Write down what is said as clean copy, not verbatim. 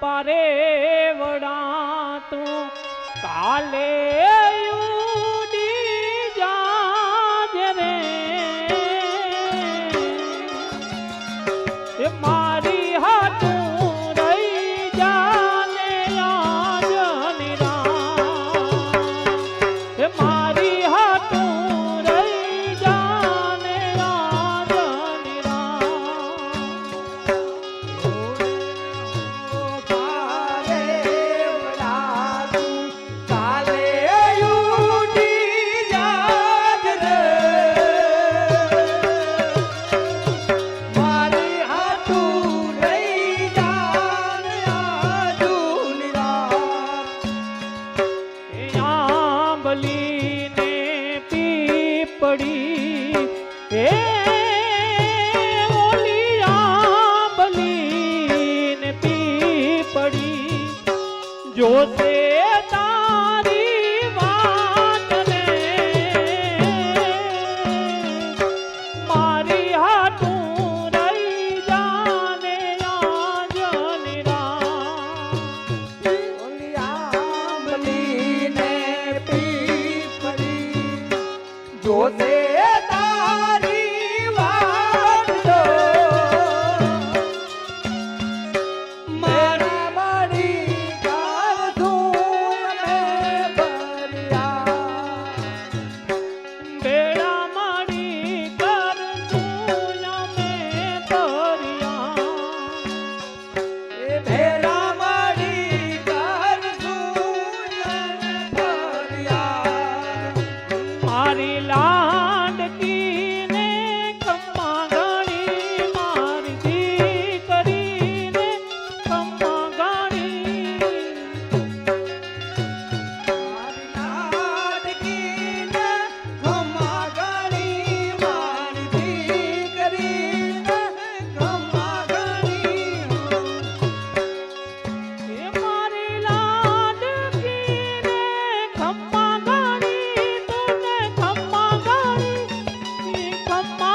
પારે વડા તું કાલે ઉડી જાજે રે એ મારી હાથું રહી જાને આજ નિરાંત એ મારી હાથું રહી જાને આજ जो से तारी बात ने मारी हाथों रही जाने आज निरांत आंबली ने पीपड़ी जो से तारी बात दो मारा मारी बेड़ा मारी कर दूया में परिया भेड़ा मारी कर दूया में परिया मारी लाडकी ने खम्मा गाड़ी मारी दीकरी ने खम्मा गाड़ी खम्मा